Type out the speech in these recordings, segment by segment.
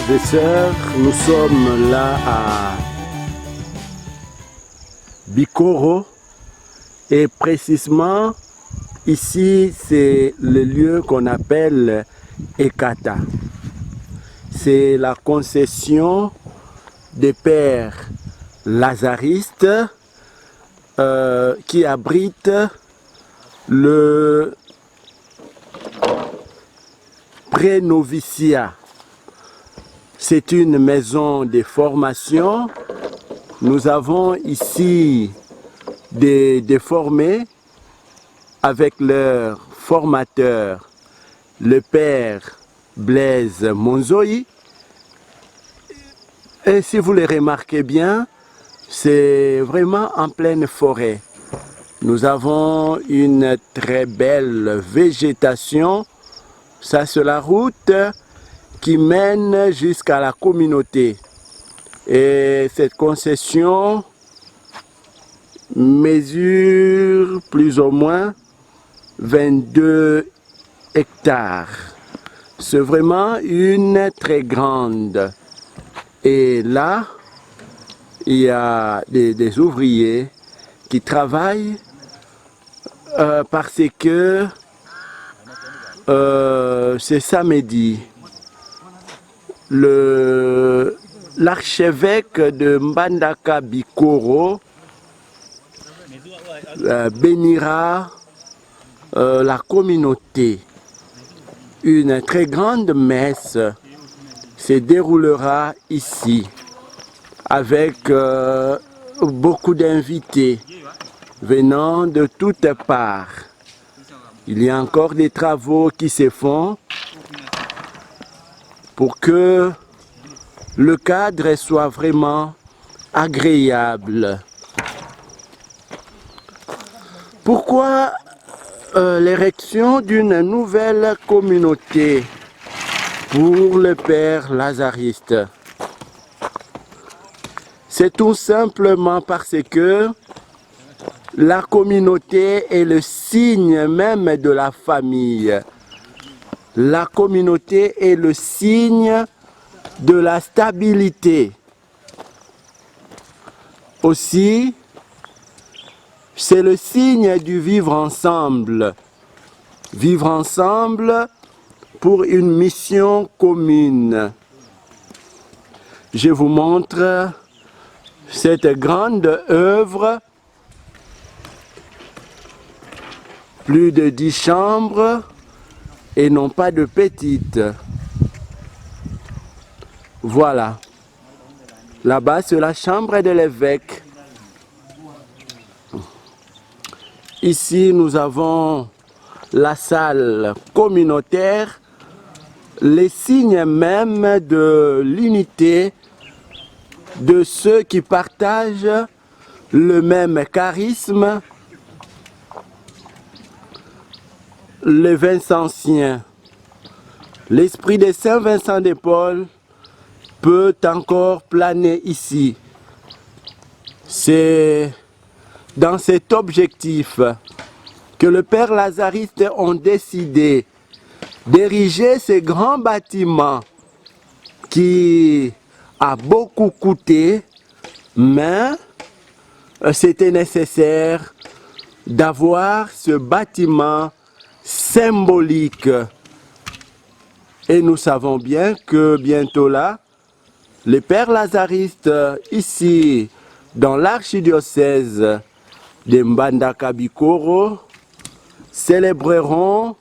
frères et sœurs, nous sommes là à Bikoro et précisément ici c'est le lieu qu'on appelle Ekata. C'est la concession des pères lazaristes qui abrite le pré-noviciat. C'est une maison de formation. Nous avons ici des formés avec leur formateur, le père Blaise Monzoï. Et si vous le remarquez bien, c'est vraiment en pleine forêt. Nous avons une très belle végétation. Ça, c'est la route qui mène jusqu'à la communauté. Et cette concession mesure plus ou moins 22 hectares. C'est vraiment une très grande. Et là, il y a des ouvriers qui travaillent parce que c'est samedi. L'archevêque de Mbandaka Bikoro bénira la communauté. Une très grande messe se déroulera ici avec beaucoup d'invités venant de toutes parts. Il y a encore des travaux qui se font pour que le cadre soit vraiment agréable. Pourquoi l'érection d'une nouvelle communauté pour le père lazariste? C'est tout simplement parce que la communauté est le signe même de la famille. La communauté est le signe de la stabilité. Aussi, c'est le signe du vivre ensemble. Vivre ensemble pour une mission commune. Je vous montre cette grande œuvre. Plus de 10 chambres et non pas de petites. Voilà. Là-bas, c'est la chambre de l'évêque. Ici, nous avons la salle communautaire, les signes même de l'unité de ceux qui partagent le même charisme, le Vincentien. L'esprit de Saint Vincent de Paul peut encore planer ici. C'est dans cet objectif que le père lazariste ont décidé d'ériger ce grand bâtiment qui a beaucoup coûté, mais c'était nécessaire d'avoir ce bâtiment symbolique. Et nous savons bien que bientôt là, les pères lazaristes ici dans l'archidiocèse de Mbandaka Bikoro célébreront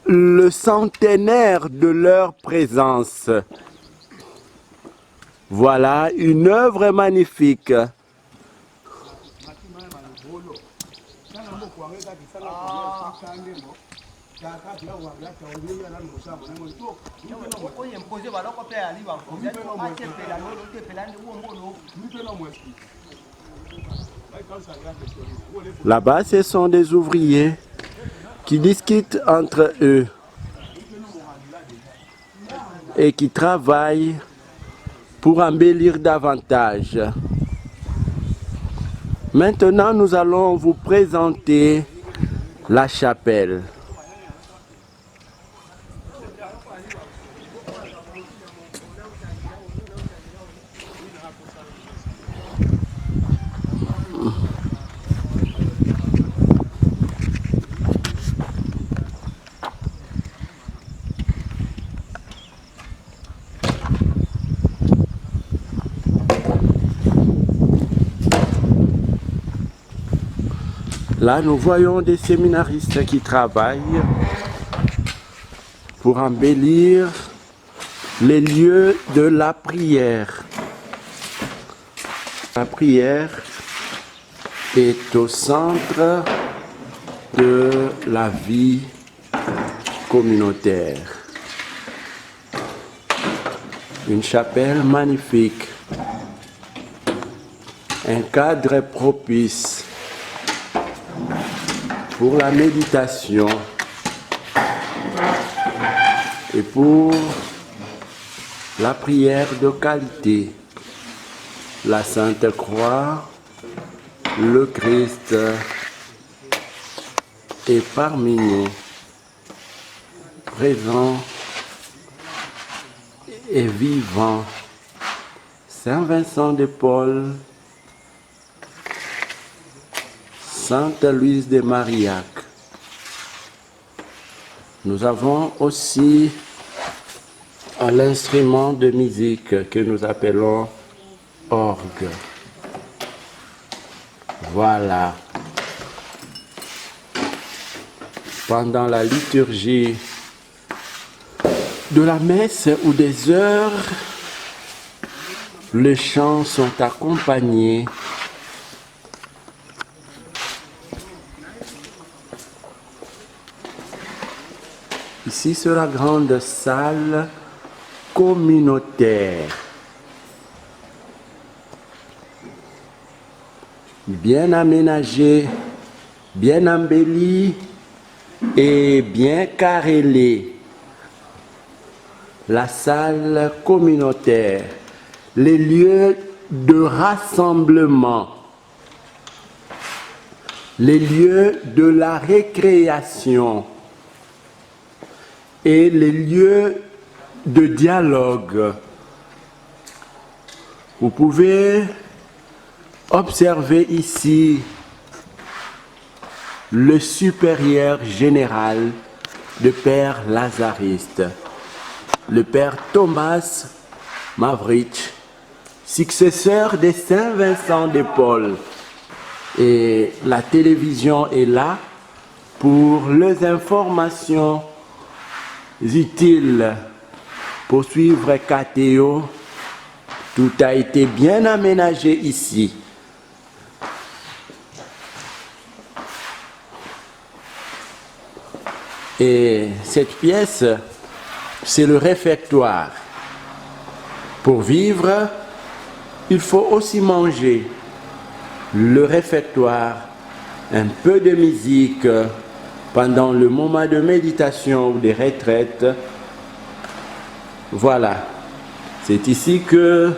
le centenaire de leur présence. Voilà une œuvre magnifique. Là-bas, ce sont des ouvriers qui discutent entre eux et qui travaillent pour embellir davantage. Maintenant, nous allons vous présenter la chapelle. Là, nous voyons des séminaristes qui travaillent pour embellir les lieux de la prière. La prière est au centre de la vie communautaire. Une chapelle magnifique, un cadre propice pour la méditation et pour la prière de qualité. La Sainte Croix, le Christ est parmi nous, présent et vivant. Saint Vincent de Paul, Sainte Louise de Marillac. Nous avons aussi l'instrument de musique que nous appelons orgue. Voilà. Pendant la liturgie de la messe ou des heures, les chants sont accompagnés ici sur la grande salle communautaire. Bien aménagée, bien embellie et bien carrelée. La salle communautaire, les lieux de rassemblement, les lieux de la récréation et les lieux de dialogue. Vous pouvez observer ici le supérieur général de Père Lazariste, le Père Thomas Mavritch, successeur de Saint Vincent de Paul. Et la télévision est là pour les informations utiles pour suivre KTO. Tout a été bien aménagé ici. Et cette pièce, c'est le réfectoire. Pour vivre, il faut aussi manger. Le réfectoire, un peu de musique pendant le moment de méditation ou de retraite. Voilà. C'est ici que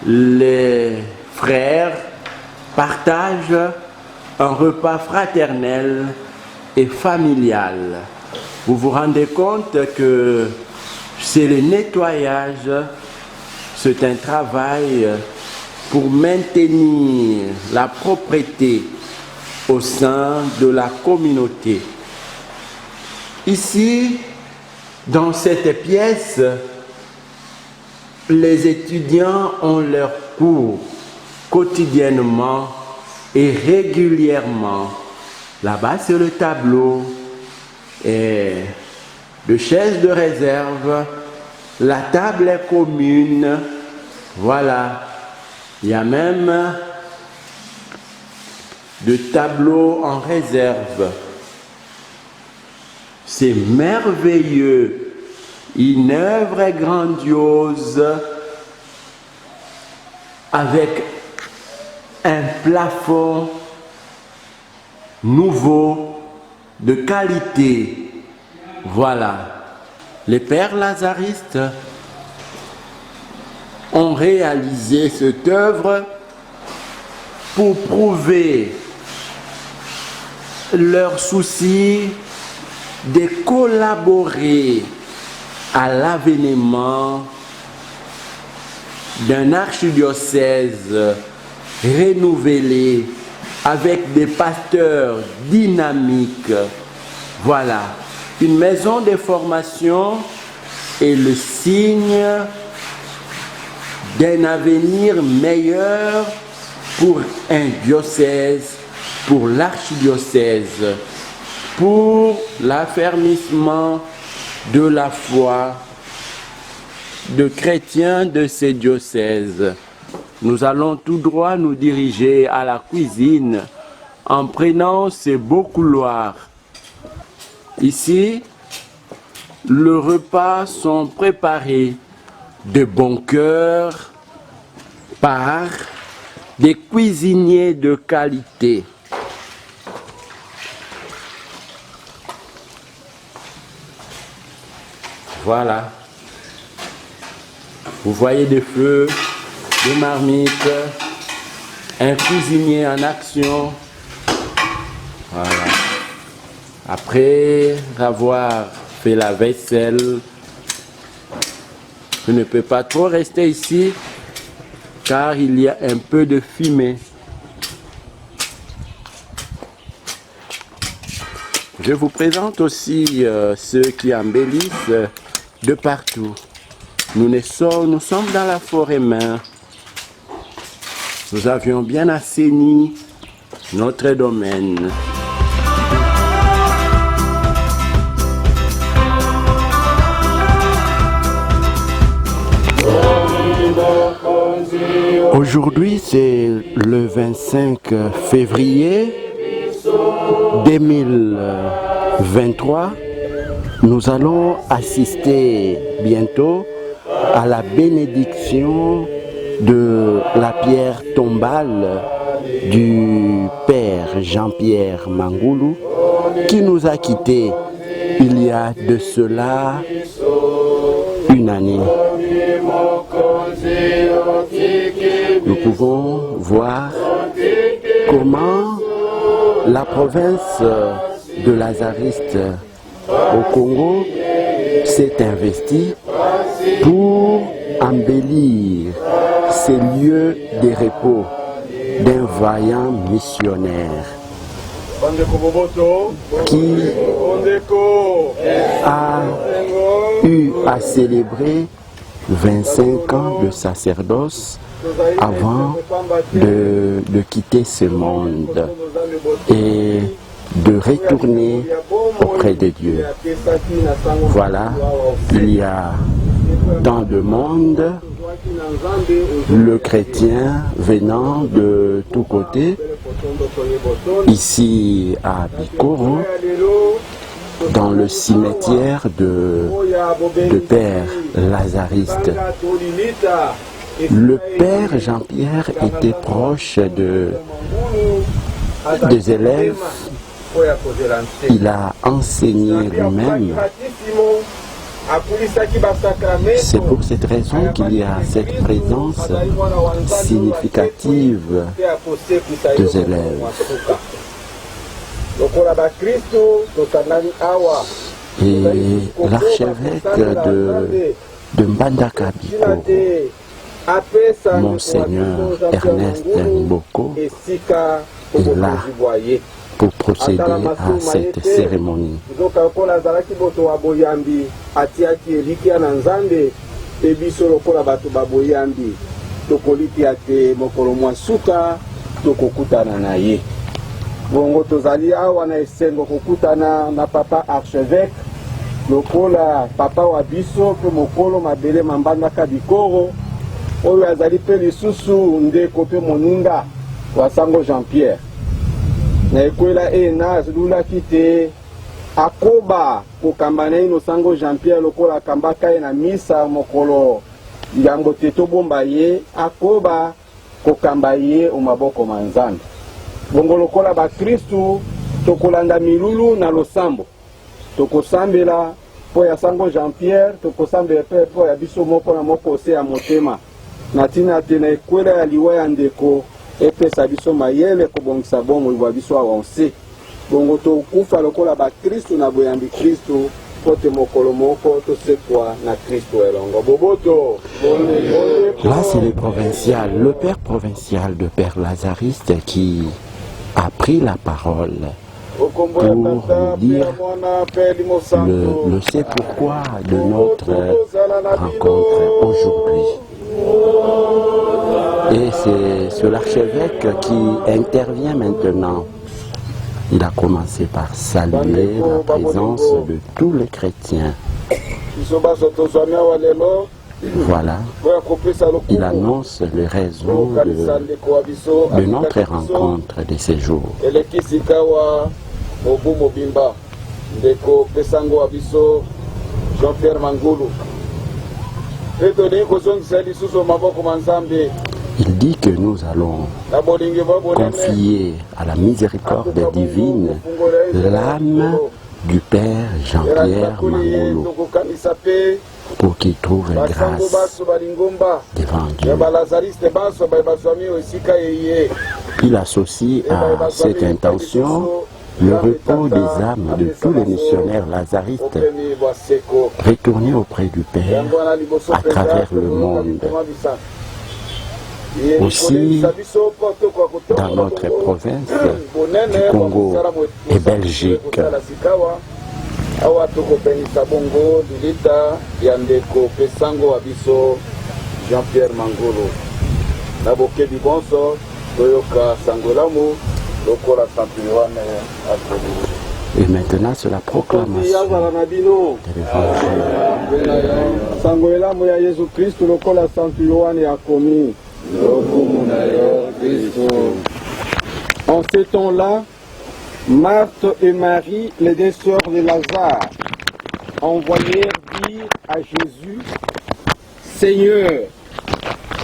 les frères partagent un repas fraternel et familial. Vous vous rendez compte que c'est le nettoyage, c'est un travail pour maintenir la propreté au sein de la communauté. Ici, dans cette pièce, les étudiants ont leurs cours quotidiennement et régulièrement. Là-bas, c'est le tableau et de chaises de réserve. La table est commune. Voilà. Il y a même de tableaux en réserve. C'est merveilleux. Une œuvre grandiose avec un plafond nouveau de qualité. Voilà. Les pères lazaristes ont réalisé cette œuvre pour prouver leur souci de collaborer à l'avènement d'un archidiocèse renouvelé avec des pasteurs dynamiques. Voilà, une maison de formation est le signe d'un avenir meilleur pour un diocèse pour l'archidiocèse, pour l'affermissement de la foi de chrétiens de ces diocèses. Nous allons tout droit nous diriger à la cuisine en prenant ces beaux couloirs. Ici, les repas sont préparés de bon cœur par des cuisiniers de qualité. Voilà. Vous voyez des feux, des marmites, un cuisinier en action. Voilà. Après avoir fait la vaisselle, je ne peux pas trop rester ici car il y a un peu de fumée. Je vous présente aussi ceux qui embellissent de partout. Nous sommes dans la forêt main. Nous avions bien assaini notre domaine. Aujourd'hui, c'est le 25 février 2023. Nous allons assister bientôt à la bénédiction de la pierre tombale du Père Jean-Pierre Mangoulou qui nous a quittés il y a de cela une année. Nous pouvons voir comment la province de Lazariste au Congo s'est investie pour embellir ces lieux de repos d'un vaillant missionnaire qui a eu à célébrer 25 ans de sacerdoce avant de quitter ce monde et de retourner auprès de Dieu. Voilà, il y a tant de monde, le chrétien venant de tous côtés, ici à Bikoro, dans le cimetière de Père Lazariste. Le Père Jean-Pierre était proche des élèves. Il a enseigné lui-même. C'est pour cette raison qu'il y a cette présence significative des élèves. Et l'archevêque de Mbandaka Bikoro, Monseigneur Ernest Mboko, est là pour procéder à cette cérémonie. Bongo tozali awa na esengo kokutana na papa archevêque lokola papa wa biso pe mokolo mabele Mbandaka Bikoro oyo azali pe lisusu ndeko pe moninga wa sango Jean-Pierre na ekwela ena azululaki te akoba kokamba na ino sango Jean-Pierre lokola akambaka ye na misa mokolo yango te tobomba ye akoba kokamba ye omaboko manzambe. Bongo lokola ba Kristu tokolanda milulu na losambo tokosambela po ya sango Jean-Pierre tokosambela pe po ya biso moko na moko se ya motema na tina te na ekwela ya liwa ya ndeko epesa biso mayele kobongisa bomo ibwa biso awanse. Bongo tokufa lokola ba Kristu na boyambi Kristu pote mokolo moko tosekwa na Kristu elongo boboto. Là c'est le provincial, le père provincial de Père Lazariste qui a pris la parole pour nous dire le c'est pourquoi de notre rencontre aujourd'hui. Et c'est l'archevêque qui intervient maintenant. Il a commencé par saluer la présence de tous les chrétiens. Voilà, il annonce les raisons de notre rencontre de ces jours. Il dit que nous allons confier à la miséricorde divine l'âme du Père Jean-Pierre Mangolo pour qu'il trouve grâce devant Dieu. Il associe à cette intention le repos des âmes de tous les missionnaires lazaristes retournés auprès du Père à travers le monde. Aussi, dans notre province du Congo et Belgique. Jean-Pierre Mangolo. Et maintenant, c'est la proclamation de l'évangile. En ces temps-là, Marthe et Marie, les deux sœurs de Lazare, envoyèrent dire à Jésus: Seigneur,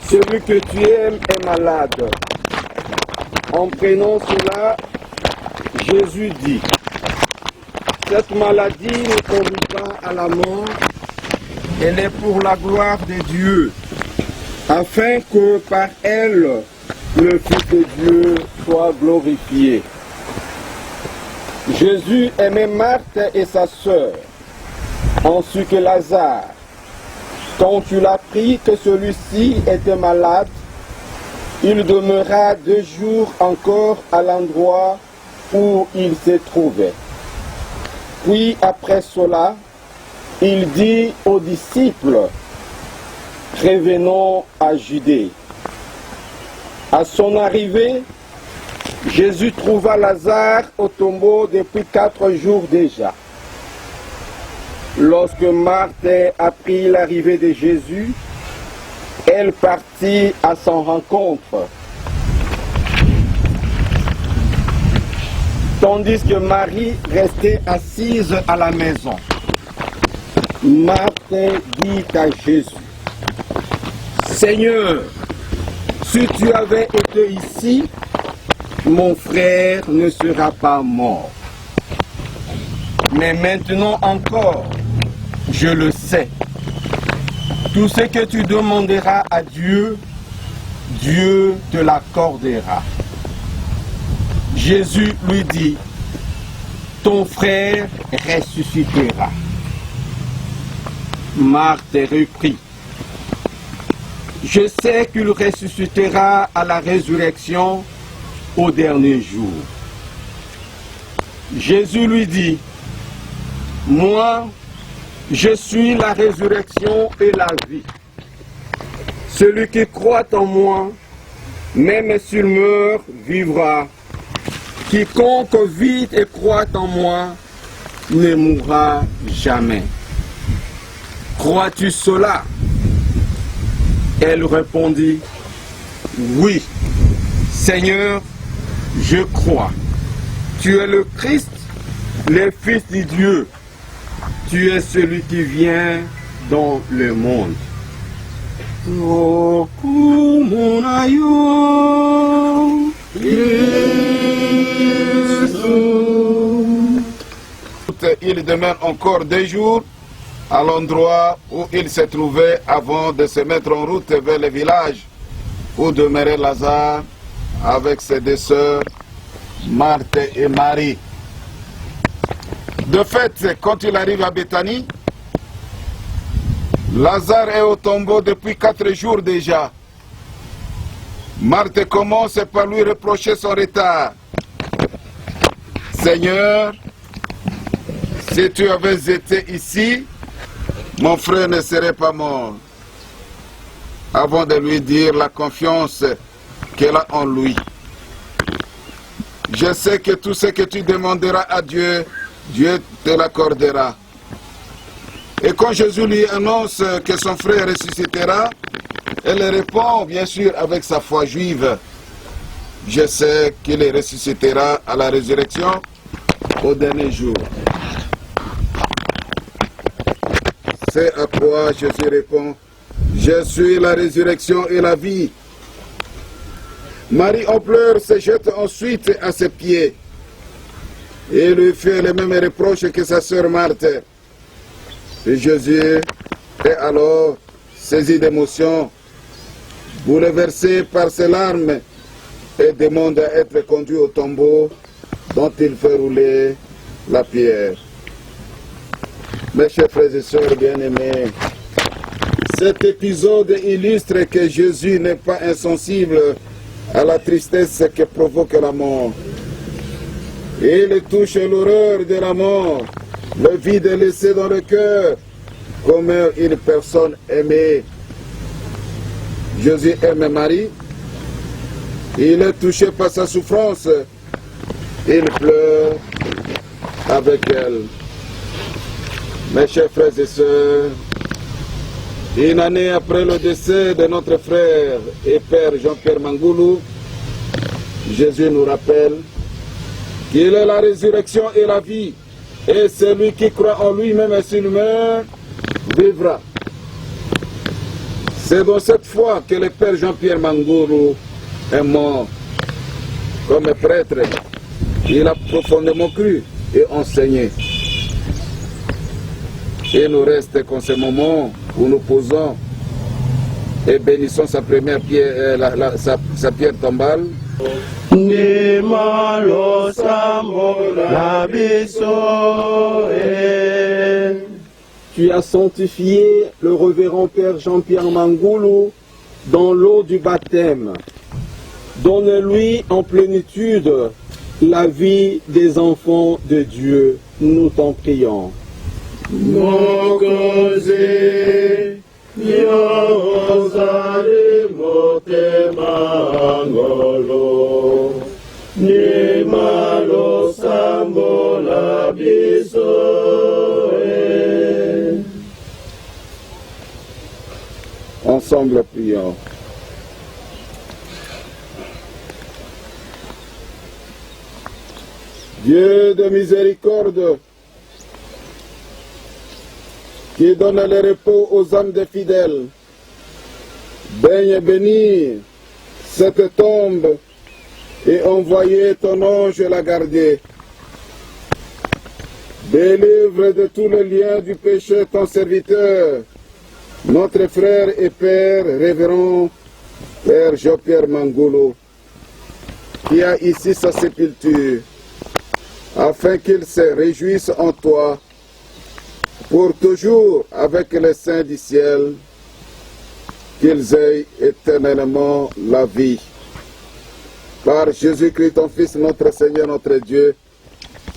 celui que tu aimes est malade. En prenant cela, Jésus dit: cette maladie ne conduit pas à la mort, elle est pour la gloire de Dieu, afin que par elle, le Fils de Dieu soit glorifié. Jésus aimait Marthe et sa sœur, ainsi que Lazare. Quand il apprit que celui-ci était malade, il demeura 2 jours encore à l'endroit où il se trouvait. Puis après cela, il dit aux disciples: revenons à Judée. À son arrivée, Jésus trouva Lazare au tombeau depuis 4 jours déjà. Lorsque Marthe apprit l'arrivée de Jésus, elle partit à son rencontre, tandis que Marie restait assise à la maison. Marthe dit à Jésus: Seigneur, si tu avais été ici, mon frère ne sera pas mort. Mais maintenant encore, je le sais. Tout ce que tu demanderas à Dieu, Dieu te l'accordera. Jésus lui dit: ton frère ressuscitera. Marthe reprit: je sais qu'il ressuscitera à la résurrection au dernier jour. Jésus lui dit: moi, je suis la résurrection et la vie. Celui qui croit en moi, même s'il meurt, vivra. Quiconque vit et croit en moi ne mourra jamais. Crois-tu cela? Elle répondit: oui, Seigneur, je crois. Tu es le Christ, le Fils de Dieu. Tu es celui qui vient dans le monde. Il demeure encore 2 jours à l'endroit où il se trouvait avant de se mettre en route vers le village où demeurait Lazare avec ses 2 sœurs, Marthe et Marie. De fait, quand il arrive à Béthanie, Lazare est au tombeau depuis 4 jours déjà. Marthe commence par lui reprocher son retard. Seigneur, si tu avais été ici, mon frère ne serait pas mort. avant de lui dire la confiance qu'elle a en lui. Je sais que tout ce que tu demanderas à Dieu, Dieu te l'accordera. Et quand Jésus lui annonce que son frère ressuscitera, elle répond bien sûr avec sa foi juive. Je sais qu'il ressuscitera à la résurrection au dernier jour. C'est à quoi Jésus répond, je suis la résurrection et la vie. Marie en pleurs se jette ensuite à ses pieds et lui fait les mêmes reproches que sa sœur Marthe. Et Jésus est alors saisi d'émotion, bouleversé par ses larmes, et demande à être conduit au tombeau dont il fait rouler la pierre. Mes chers frères et sœurs bien-aimés, cet épisode illustre que Jésus n'est pas insensible à la tristesse que provoque la mort. Il touche l'horreur de la mort, le vide laissé dans le cœur, comme une personne aimée. Jésus aime Marie, il est touché par sa souffrance, il pleure avec elle. Mes chers frères et sœurs, une année après le décès de notre frère et père Jean-Pierre Mangoulou, Jésus nous rappelle qu'il est la résurrection et la vie, et celui qui croit en lui-même et s'il meurt, vivra. C'est dans cette foi que le père Jean-Pierre Mangoulou est mort. Comme prêtre, il a profondément cru et enseigné. Il nous reste qu'en ce moment où nous posons et bénissons sa première pierre, sa pierre tombale. Tu as sanctifié le révérend Père Jean-Pierre Mangoulou dans l'eau du baptême. Donne-lui en plénitude la vie des enfants de Dieu. Nous t'en prions. Ensemble prions. Dieu de miséricorde, qui donne le repos aux âmes des fidèles, daigne et bénir cette tombe et envoyer ton ange la garder. Délivre de tous les liens du péché ton serviteur, notre frère et père, révérend Père Jean-Pierre Mangoulou, qui a ici sa sépulture, afin qu'il se réjouisse en toi, pour toujours avec les saints du ciel, qu'ils aient éternellement la vie. Par Jésus-Christ, ton Fils, notre Seigneur, notre Dieu,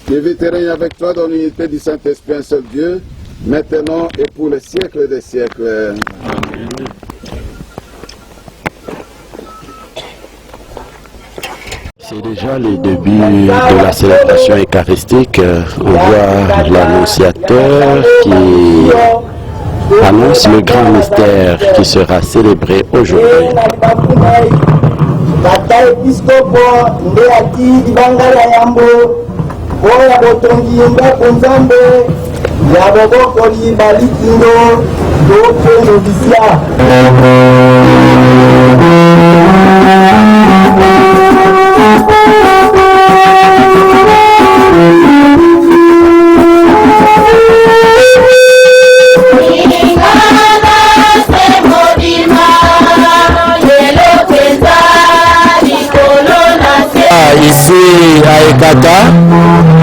qui vit et règne avec toi dans l'unité du Saint-Esprit, un seul Dieu, maintenant et pour les siècles des siècles. Amen. C'est déjà le début de la célébration eucharistique. On voit l'annonciateur qui annonce le grand mystère qui sera célébré aujourd'hui. Ici à Ekata,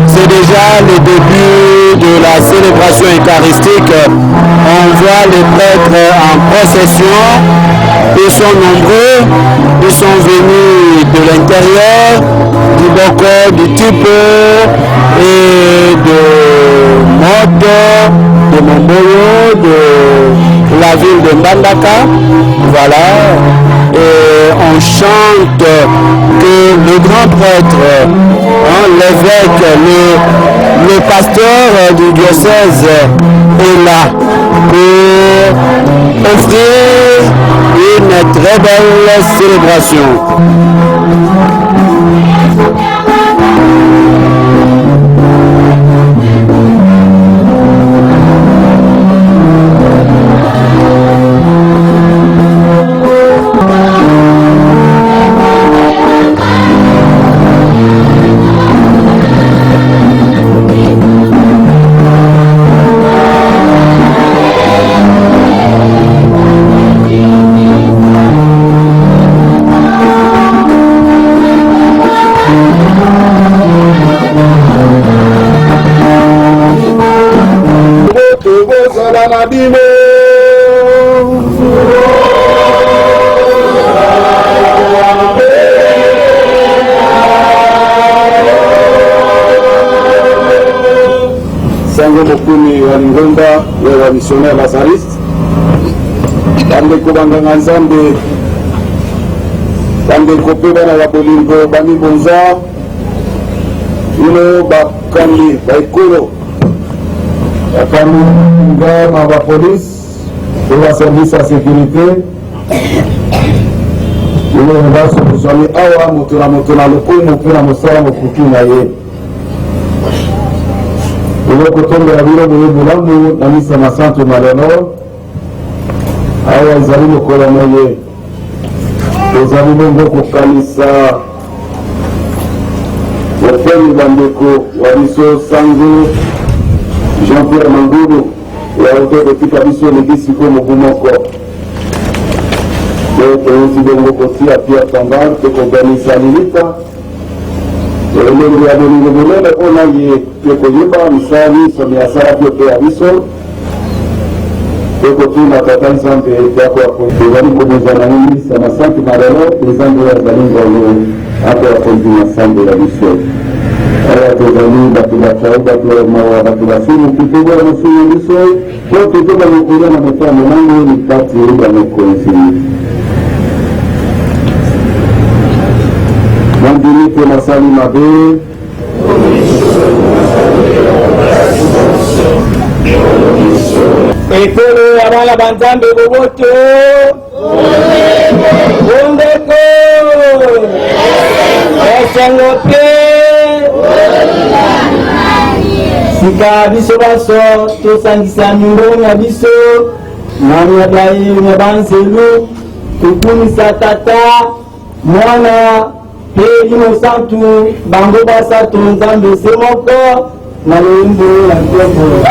c'est déjà le début de la célébration eucharistique. On voit les prêtres en procession, ils sont nombreux, ils sont venus de l'intérieur, du Boko, du Tipe et de Moto, de Momboyo, de la ville de Mbandaka. Voilà. Et on chante que le grand prêtre, l'évêque, le pasteur du diocèse est là pour offrir une très belle célébration. Sango mokumi wa Lingomba wa missionnaire Lazariste bandeko banganga nzambe bandeko mpe bana ya bolingo bamibonza bino bakambi baekolo bakambi ngama bapolice mpe baservice ya sécurité bino nyonso bozwami awa moto na lokumu mpe na mosala mokutu na ye kotombela bino boye bolamu na misa masanto malelo awa ezali mokolo moye tozali bongo kokanisa bofemi bandeko wa biso sango Jean-Pierre Mangulu ya auteur etika biso legisiko mobu moko toyosi bongo kotia Pierre Tambal te koganisa lilita elenge ya bolingo monene ona ye mpe koyeba misala nyonso asala mpe mpe ya biso mpe kotuna tata nzambe tozali kobozana ye misa na santu malelo nzambe oyo azali ngolo ape akonzi na nsambe ya biso aya tozali bato bacao bato mawa bato basumu tutobola mosumu ya biso po totoba mokolia na moto ya monango likati ya mokonzi nandimi mpe nasali mabe ekolo ya bana banzambe boboto bondeko esengo mpe sika biso baso tosangisa mingongo na biso na miabai ya banzelu tokumisa tata mwana mpe lino santu bango basato nzambe se moko na loyimbo ya nkombo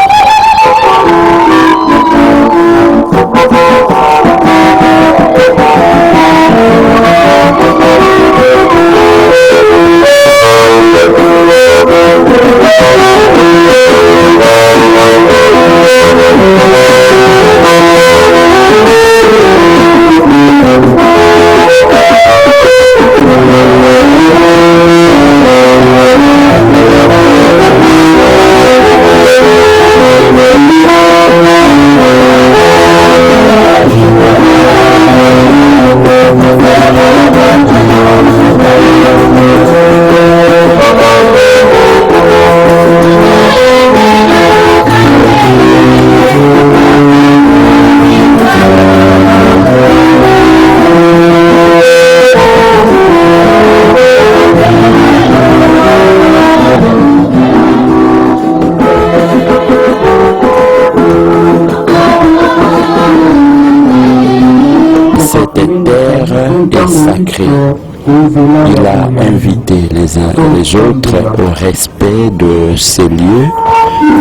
Il a invité les uns et les autres au respect de ces lieux,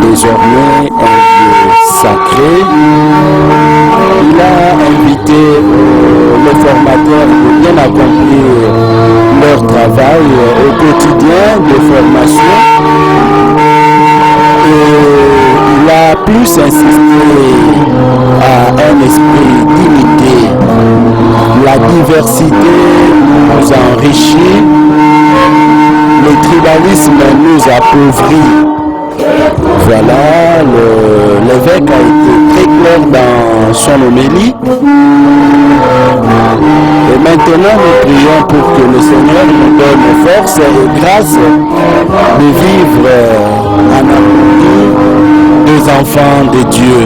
désormais un lieu sacré. Il a invité les formateurs de bien accomplir leur travail au quotidien de formation. Et il a plus insisté à un esprit d'unité. La diversité nous enrichit, le tribalisme nous appauvrit. Voilà, l'évêque a été très clair dans son homélie. Et maintenant, nous prions pour que le Seigneur nous donne force et grâce de vivre en harmonie des enfants de Dieu.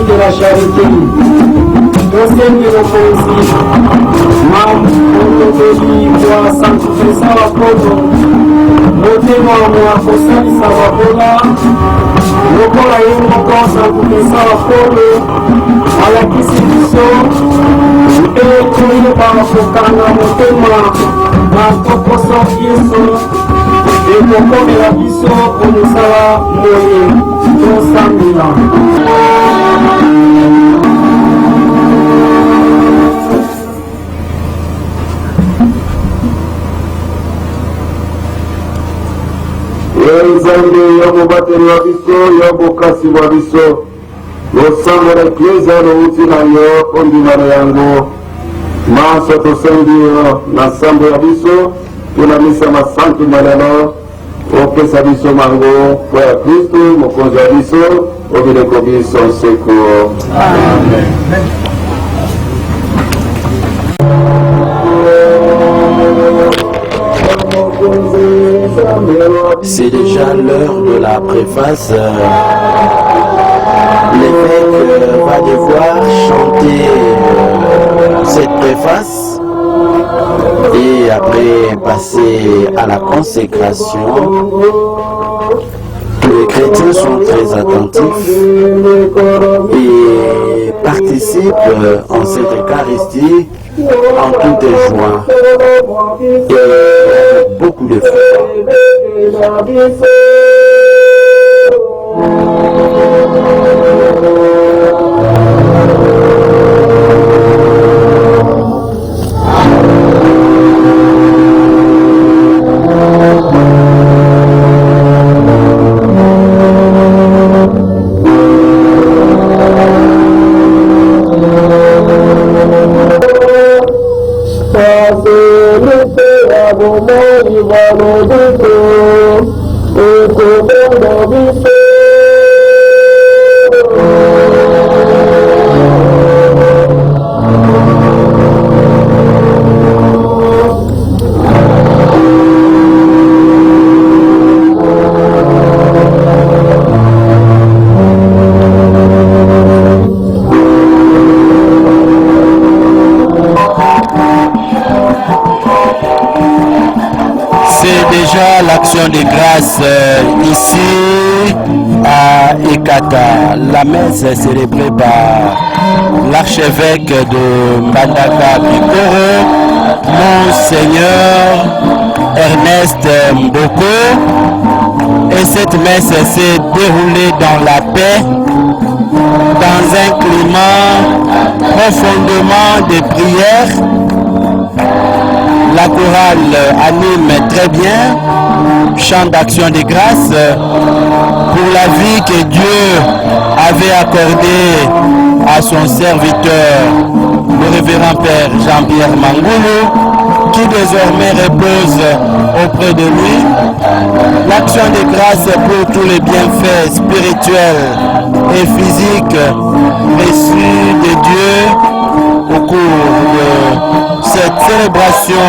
de la charité. Deuxième reposi, mam otobeli kwa sankufesa wakoto, motema mwa kosalisa wakola, lokola ye moko sankufesa wakolo, alakisi biso, mpe toyoba kokanga motema na tokoso Yesu, ekokomela biso komosala moye tosambela. Nzambe yomubateli wa biso yobukasi bwa biso losambola eklezia lowuti na yo ondimano yango maso tosengi yo na nsambo ya biso tuna misa masantu malelo opesa biso mango po ya Kristu mokonzi wa biso obileko biso nseko. Amen. C'est déjà l'heure de la préface. L'évêque va devoir chanter cette préface et après passer à la consécration. Tous les chrétiens sont très attentifs et participent en cette Eucharistie en toute joie et avec beaucoup de foi. L'action de grâce ici à Ekata. La messe est célébrée par l'archevêque de Mbandaka Bikoro, Monseigneur Ernest Mboko. Et cette messe s'est déroulée dans la paix, dans un climat profondément de prière. La chorale anime très bien, chant d'action de grâce pour la vie que Dieu avait accordée à son serviteur, le révérend Père Jean-Pierre Mangoulou, qui désormais repose auprès de lui. L'action de grâce pour tous les bienfaits spirituels et physiques reçus de Dieu au cours de cette célébration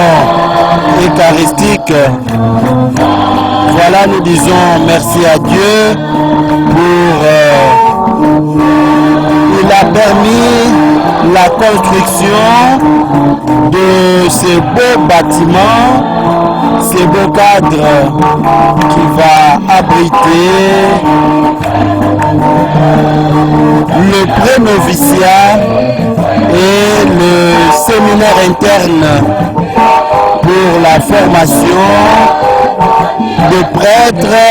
eucharistique. Voilà, nous disons merci à Dieu pour il a permis la construction de ces beaux bâtiments, ces beaux cadres qui va abriter le pré-noviciat et le séminaire interne pour la formation des prêtres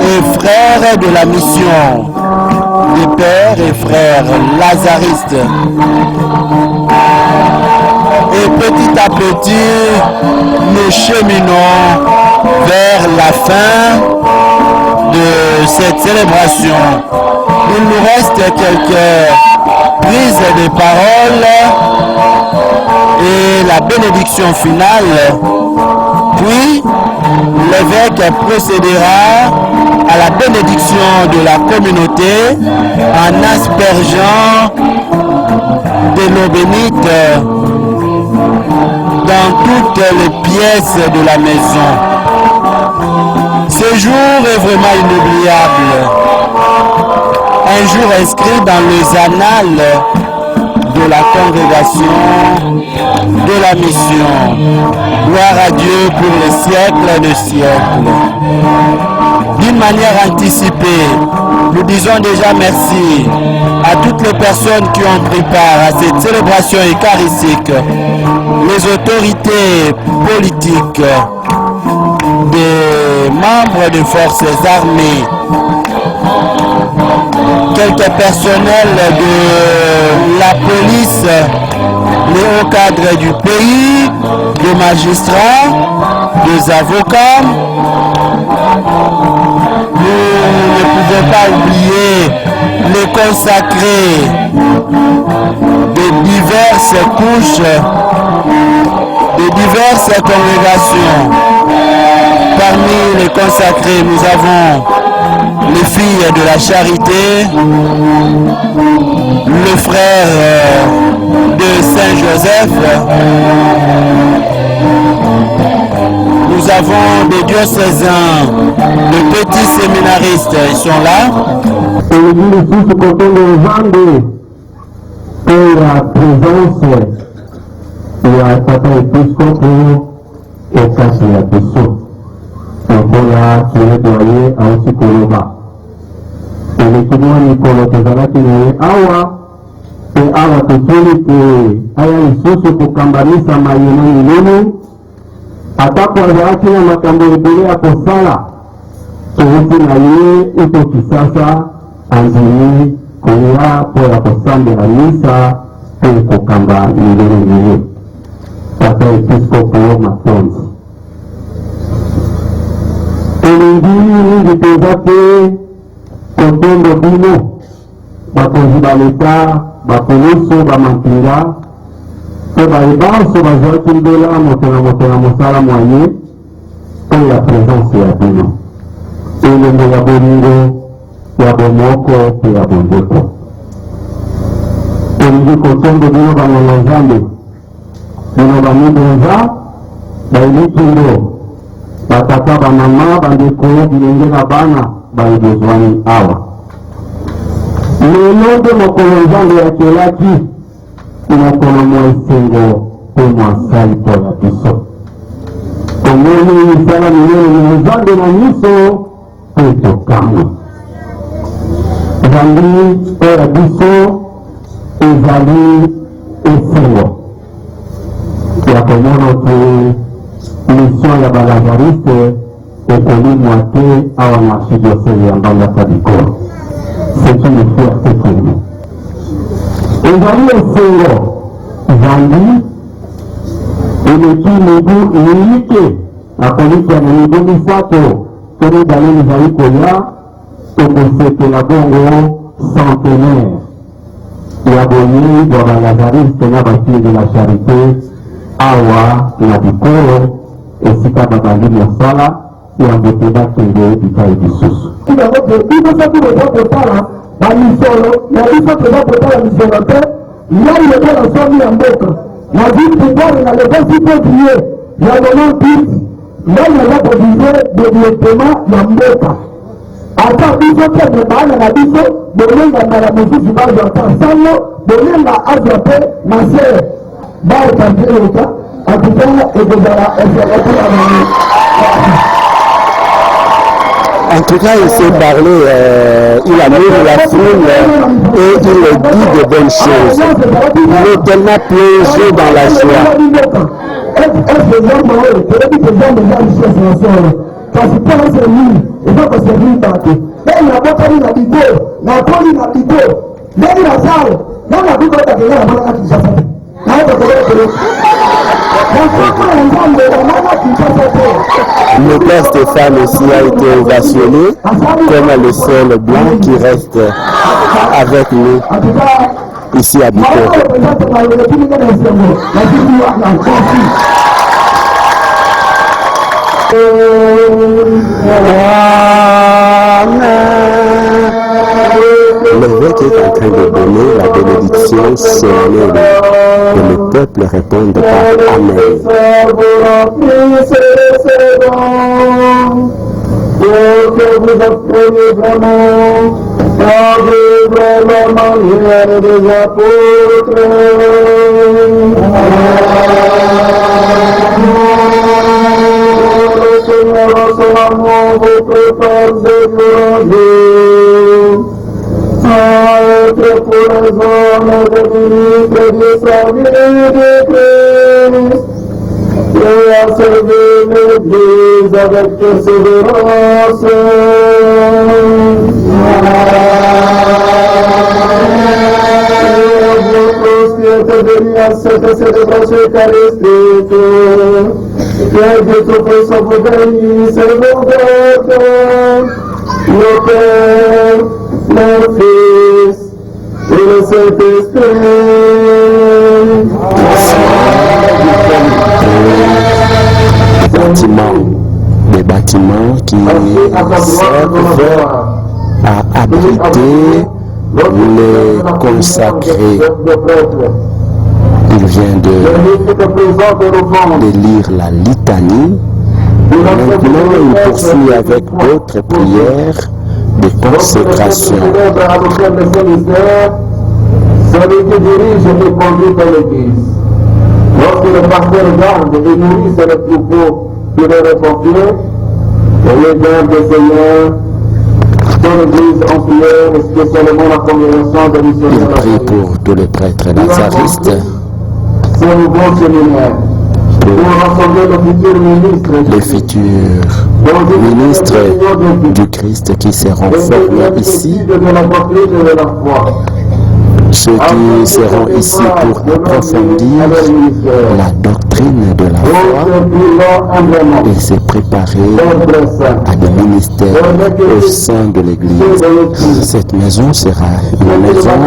et frères de la mission, des pères et frères lazaristes. Et petit à petit, nous cheminons vers la fin de cette célébration. Il nous reste quelques prises de parole et la bénédiction finale. Puis, l'évêque procédera à la bénédiction de la communauté en aspergeant de l'eau bénite dans toutes les pièces de la maison. Ce jour est vraiment inoubliable. Un jour inscrit dans les annales de la congrégation de la mission. Gloire à Dieu pour les siècles des siècles. D'une manière anticipée, nous disons déjà merci à toutes les personnes qui ont pris part à cette célébration eucharistique, les autorités politiques, des membres des forces armées, quelques personnels de la police, les hauts cadres du pays, des magistrats, des avocats. Nous ne pouvons pas oublier les consacrés de diverses couches, de diverses congrégations. Parmi les consacrés, nous avons les filles de la charité, le frère de Saint-Joseph. Nous avons des diocésains, de petits séminaristes, ils sont là. Et nous tous comptons de vendre pour la présence de la Papa Épiscope et Casse la Pesso. Okola kiredoye au sikoloba elekimwa nikolo tezalaki na ye awa pe awa totuli ke aya lisusu kokambanisa mayeno minene atako azalaki na makambo ebele ya kosala touti na ye uto kisasa andimi koya mpo ya kosambela misa pe kokamba milele Papa Episkopo Matonzi. Elengi mingi penza te kotondo bino bakonzi ba leta bapolisi bamampinga mpe bayebanso bazwaki mbela moto na mosala mwaye mpo ya presence ya bino elembo ya bolingo ya bomoko mpe ya bondeko. Elingi kotondo bino banganga nzambe bino bamibonza baelitindo batata bamama bandeko bilenge na bana bayebozwani awa lelo nde mokolo nzambe yakelaki mokolo mwa esengo mpe mwasali mpo ya biso tomoni misala minene na nzambe na miso mpe tokamwe nzambe mpo ya biso ezali esengo ya komona te mission ya balazariste ekolimwa te awa na archidiocèse ya Mbandaka-Bikoro. C'est une fierté pour nous. Ezali esengo zandi eleki mibu yike akoliki na mibu misato to mibale ezali koya tokosekela bongo centenaire ya boye bwa balazariste na bafille de la charité awa na Bikoro esika babandi mosala ya mbote bakende bikai bisusu biso soki boza kotala bamisolo na biso toza kotala misolo te ngai lokola somi ya mboka nazwi pouvoir na le 26 février ya 98 ngai naza kovize développement ya mboka ata biso kende baana na biso bolenga mbala mosusu bazwa ta sango bolenga azwa mpe na sere baekantileka akitanga ekozala esekotula nani En tout cas, il sait parler, il amuse la foule et il dit de bonnes choses. Il est tellement plongé dans la joie. Le père Stéphane aussi a été ovationné comme le seul blanc qui reste avec nous ici à Bikoro. L'évêque est en train de donner la bénédiction solennelle et le peuple répond par Amen. Pour que vous appreniez vraiment à vivre la manière des apôtres. Le Seigneur en son amour vous prépare des jours. À être pour les hommes et des ministres du salut de Christ. Et à servir l'Église avec persévérance. Et vous tous qui êtes venus à cette célébration eucharistique, que Dieu Tout-Puissant vous bénisse et vous garde, le Père, le Fils et le Saint-Esprit. Des bâtiments qui servent à abriter les consacrés. Il vient de lire la litanie. Maintenant, il poursuit avec d'autres prières de consécration. Celui qui dirige et conduit à l'église. Lorsque le pasteur garde et nourrit les troupeaux qui leur est confié, et les gardes des seigneurs, dans l'église en prière, et spécialement la congrégation de missionnaires. Il prie pour tous les prêtres lazaristes. C'est un bon séminaire. Pour rassembler les futurs ministres du Christ qui seront formés ici. Ceux qui seront ici pour approfondir la doctrine de la foi et se préparer à des ministères au sein de l'Église. Cette maison sera une maison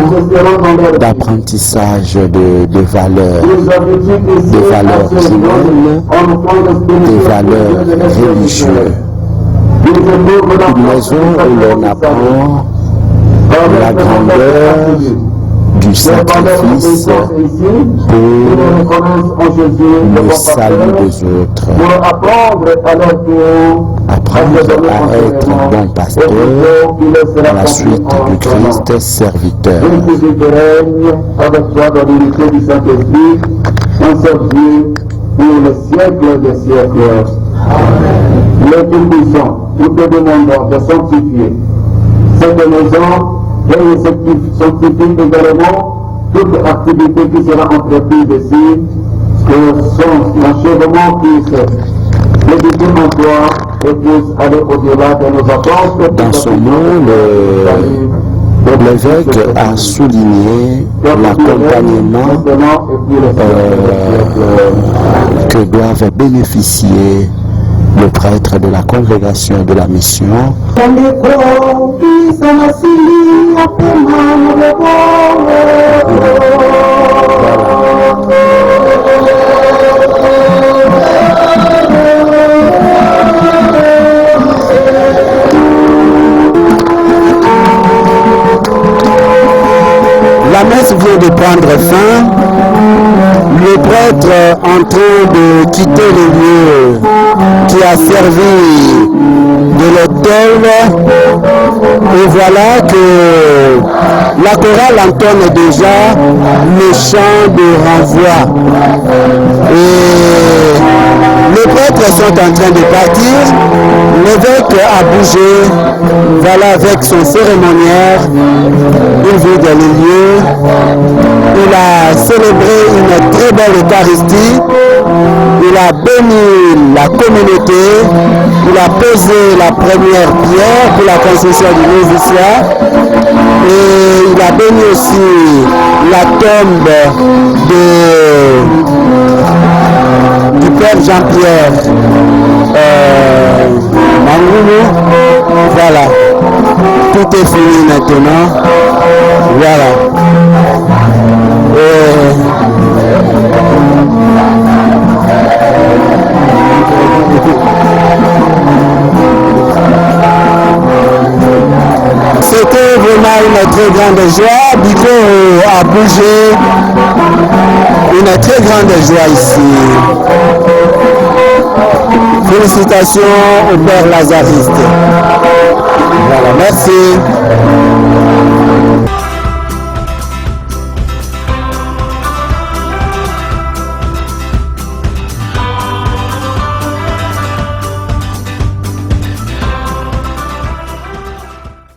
d'apprentissage de valeurs humaines, des valeurs religieuses. Une maison où l'on apprend la grandeur du sacrifice pour le salut des autres. Apprendre à être un bon pasteur à la suite du Christ serviteur. Avec toi dans l'unité du Saint-Esprit, on servir pour le siècle des siècles. Le Tout-Puissant, nous te demandons de sanctifier cette maison et sanctifie également toute activité qui sera entreprise ici, que son achèvement puisse méditer en toi et puisse aller au-delà de nos attentes. Dans ce monde, l'évêque a souligné l'accompagnement que doivent bénéficier le prêtre de la congrégation de la mission. La messe vient de prendre fin. Le prêtre en train de quitter le lieu qui a servi de l'autel, et voilà que la chorale entonne déjà le chant de renvoi. Et les prêtres sont en train de partir. L'évêque a bougé, voilà, avec son cérémoniaire, il vide les lieux, il a célébré une très belle Eucharistie, il a béni la communauté, il a posé la première pierre pour la construction du noviciat et il a béni aussi la tombe du Père Jean-Pierre Mangoulou. Voilà, tout est fini maintenant. Voilà. C'était vraiment une très grande joie. Biko a bougé. Une très grande joie ici. Félicitations au Père Lazariste. Voilà, merci.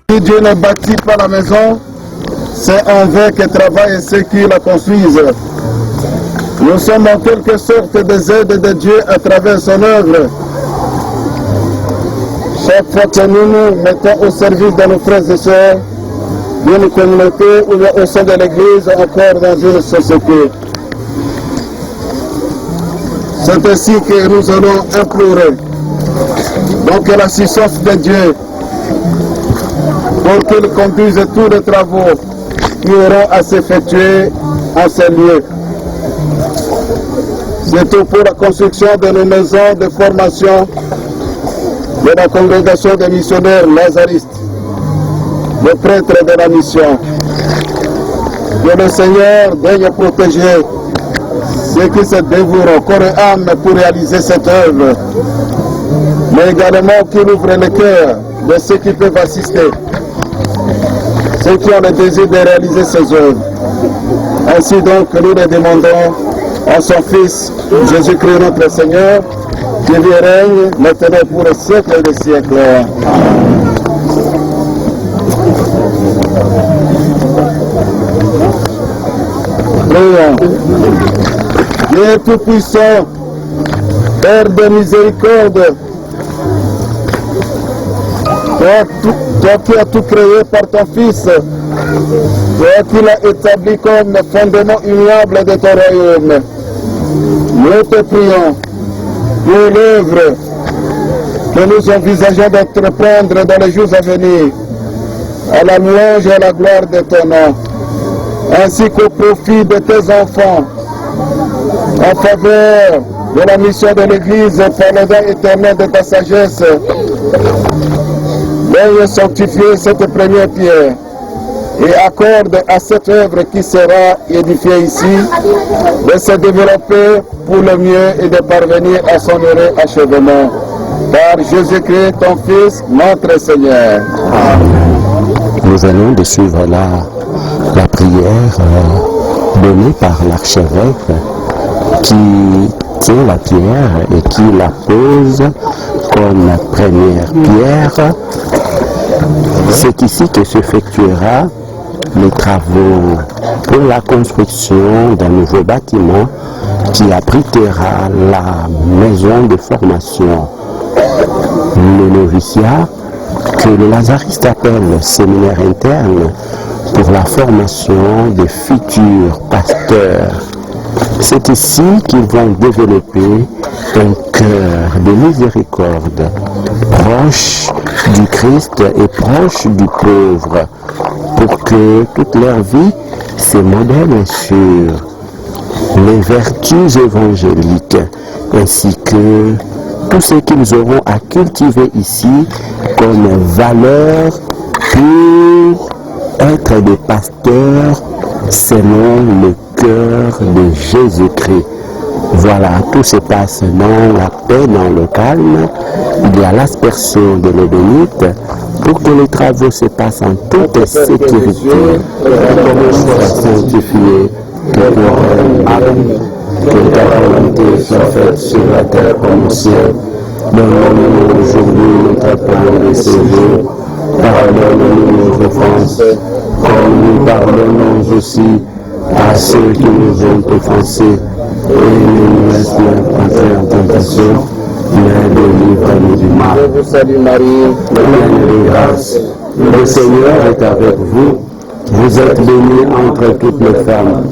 Si Dieu ne bâtit pas la maison, c'est en vain que travaillent ceux qui la construisent. Nous sommes en quelque sorte des aides de Dieu à travers son œuvre. Chaque fois que nous nous mettons au service de nos frères et sœurs, d'une communauté ou bien au sein de l'Église, encore dans une société. C'est ainsi que nous allons implorer donc l'assistance de Dieu pour qu'il conduise tous les travaux qui auront à s'effectuer en ces lieux. Surtout pour la construction de nos maisons de formation de la congrégation des missionnaires lazaristes, les prêtres de la mission. Que le Seigneur daigne protéger ceux qui se dévoueront corps et âme pour réaliser cette œuvre, mais également qu'il ouvre le cœur de ceux qui peuvent assister, ceux qui ont le désir de réaliser ces œuvres. Ainsi donc, nous les demandons à son Fils, Jésus-Christ notre Seigneur, qui vit et règne maintenant pour les siècles des siècles. Prions. Dieu Tout-Puissant, Père de miséricorde, toi qui as tout créé par ton Fils, toi qui l'as établi comme fondement immuable de ton royaume, nous te prions pour l'œuvre que nous envisageons d'entreprendre dans les jours à venir, à la louange et à la gloire de ton nom, ainsi qu'au profit de tes enfants, en faveur de la mission de l'Église par le don éternel de ta sagesse. Veuille sanctifier cette première pierre et accorde à cette œuvre qui sera édifiée ici de se développer pour le mieux et de parvenir à son heureux achèvement. Par Jésus-Christ, ton Fils, notre Seigneur. Nous venons de suivre la prière donnée par l'archevêque qui tient la pierre et qui la pose comme première pierre. C'est ici que s'effectuera les travaux pour la construction d'un nouveau bâtiment qui abritera la maison de formation, le noviciat, que le Lazariste appelle séminaire interne pour la formation des futurs pasteurs. C'est ici qu'ils vont développer un cœur de miséricorde, proche du Christ et proche du pauvre, pour que toute leur vie se modèle sur les vertus évangéliques, ainsi que tout ce qu'ils auront à cultiver ici comme valeur pour être des pasteurs selon le cœur de Jésus-Christ. Voilà, tout se passe dans la paix, dans le calme. Il y a l'aspersion de l'eau bénite pour que les travaux se passent en toute sécurité. Sanctifié, que ta volonté soit faite sur la terre comme au ciel. Donne-nous aujourd'hui notre pain jour. Pardonne-nous nos offenses, comme nous pardonnons aussi à ceux qui nous ont offensés. Et ne nous laisse pas entrer en tentation, mais délivre-nous du mal. Je vous salue Marie, pleine de grâce. Le Seigneur est avec vous. Vous êtes bénie entre toutes les femmes.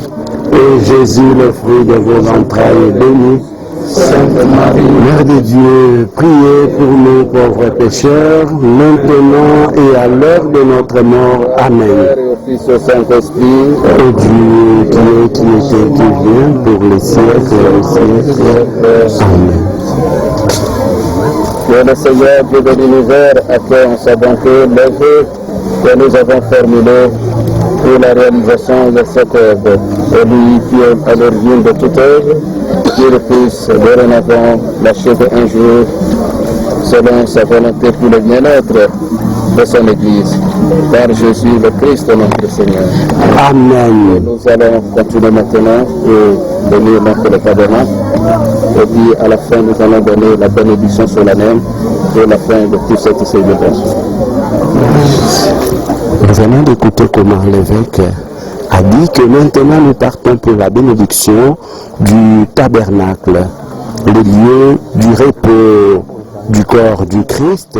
Et Jésus, le fruit de vos entrailles, est béni. Sainte Marie, Mère de Dieu, priez pour nous pauvres pécheurs, maintenant et à l'heure de notre mort. Amen. Père et au Fils et au Saint-Esprit, Ô Dieu qui était, qui vient, pour les siècles et les siècles. Amen. que le Seigneur, Dieu de l'univers, accueille en sa bonté les vœux que nous avons formulés pour la réalisation de cette œuvre. Et lui qui est à l'origine de toute œuvre, qu'il puisse dorénavant l'achever un jour selon sa volonté pour le bien-être de son Église. Par Jésus le Christ, notre Seigneur. Amen. Nous allons continuer maintenant pour donner donc le tabernacle. Et puis à la fin, nous allons donner la bénédiction solennelle pour la fin de toute cette célébration. Nous venons d'écouter comment l'évêque a dit que maintenant nous partons pour la bénédiction du tabernacle, le lieu du repos du corps du Christ.